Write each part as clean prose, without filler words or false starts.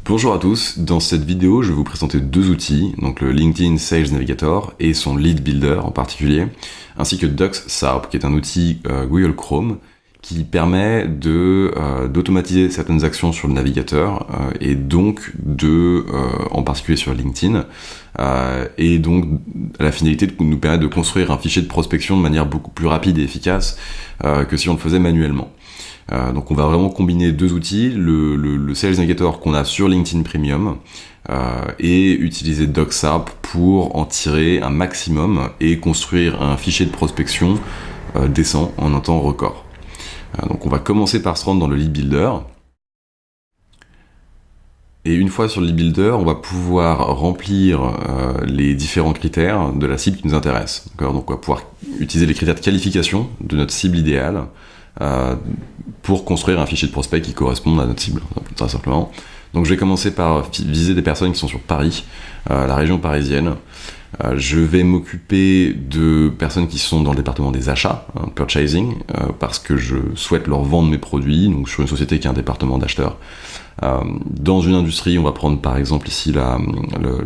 Bonjour à tous, dans cette vidéo je vais vous présenter deux outils, donc le LinkedIn Sales Navigator et son Lead Builder en particulier, ainsi que DocsSARP qui est un outil Google Chrome qui permet d'automatiser certaines actions sur le navigateur et donc en particulier sur LinkedIn, et donc à la finalité de nous permettre de construire un fichier de prospection de manière beaucoup plus rapide et efficace que si on le faisait manuellement. Donc on va vraiment combiner deux outils, le Sales Navigator qu'on a sur LinkedIn Premium et utiliser DocsSARP pour en tirer un maximum et construire un fichier de prospection décent en un temps record. Donc on va commencer par se rendre dans le Lead Builder. Et une fois sur le Lead Builder, on va pouvoir remplir les différents critères de la cible qui nous intéresse. Donc on va pouvoir utiliser les critères de qualification de notre cible idéale pour construire un fichier de prospect qui corresponde à notre cible, très simplement. Donc je vais commencer par viser des personnes qui sont sur Paris, la région parisienne. Je vais m'occuper de personnes qui sont dans le département des achats, purchasing, parce que je souhaite leur vendre mes produits, donc sur une société qui a un département d'acheteurs. Dans une industrie, on va prendre par exemple ici la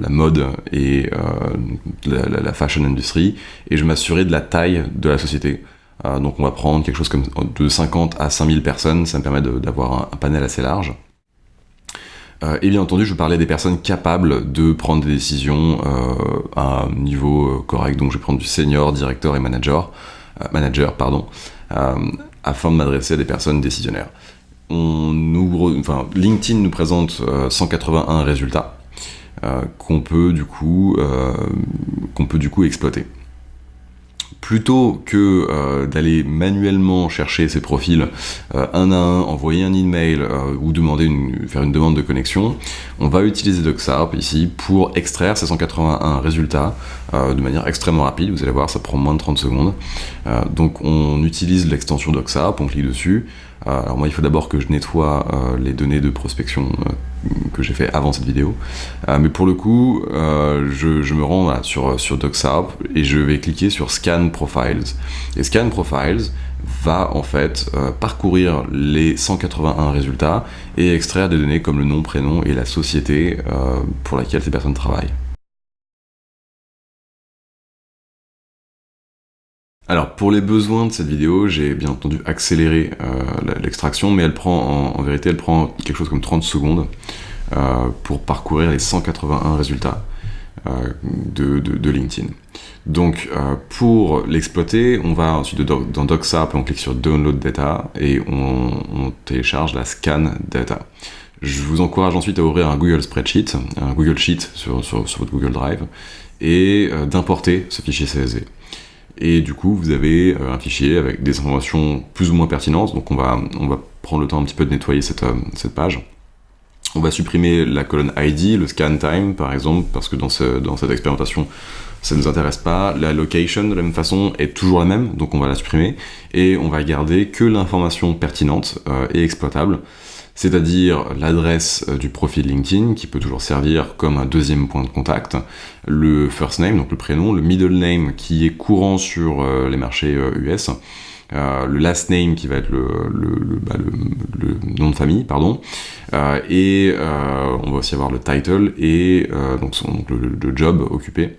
mode et la fashion industry, et je vais m'assurer de la taille de la société. Donc on va prendre quelque chose comme de 50 à 5000 personnes, ça me permet d'avoir un panel assez large. Et bien entendu, je parlais des personnes capables de prendre des décisions à un niveau correct, donc je vais prendre du senior, directeur et manager, afin de m'adresser à des personnes décisionnaires. LinkedIn nous présente 181 résultats qu'on peut du coup exploiter. Plutôt que d'aller manuellement chercher ces profils un à un, envoyer un email ou faire une demande de connexion, on va utiliser DocsSARP ici pour extraire ces 181 résultats de manière extrêmement rapide. Vous allez voir, ça prend moins de 30 secondes. Donc on utilise l'extension DocsSARP, on clique dessus. Alors moi, il faut d'abord que je nettoie les données de prospection que j'ai fait avant cette vidéo. Mais pour le coup, je me rends là, sur DocsSARP et je vais cliquer sur Scan Profiles. Et Scan Profiles va en fait parcourir les 181 résultats et extraire des données comme le nom, prénom et la société pour laquelle ces personnes travaillent. Alors pour les besoins de cette vidéo, j'ai bien entendu accéléré l'extraction, mais en vérité elle prend quelque chose comme 30 secondes pour parcourir les 181 résultats de LinkedIn. Donc pour l'exploiter, on va ensuite dans DocsSARP, on clique sur Download Data et on télécharge la Scan Data. Je vous encourage ensuite à ouvrir un Google Spreadsheet, un Google Sheet sur votre Google Drive et d'importer ce fichier CSV. Et du coup, vous avez un fichier avec des informations plus ou moins pertinentes. Donc on va prendre le temps un petit peu de nettoyer cette page. On va supprimer la colonne ID, le scan time par exemple, parce que dans cette expérimentation, ça ne nous intéresse pas. La location, de la même façon, est toujours la même, donc on va la supprimer. Et on va garder que l'information pertinente et exploitable, c'est-à-dire l'adresse du profil LinkedIn, qui peut toujours servir comme un deuxième point de contact, le first name, donc le prénom, le middle name, qui est courant sur les marchés US, le last name, qui va être le nom de famille, et on va aussi avoir le title, et donc le job occupé,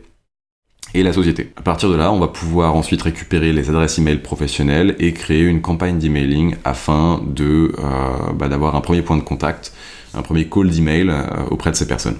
et la société. À partir de là, on va pouvoir ensuite récupérer les adresses email professionnelles et créer une campagne d'emailing afin d'avoir un premier point de contact, un premier call d'email auprès de ces personnes.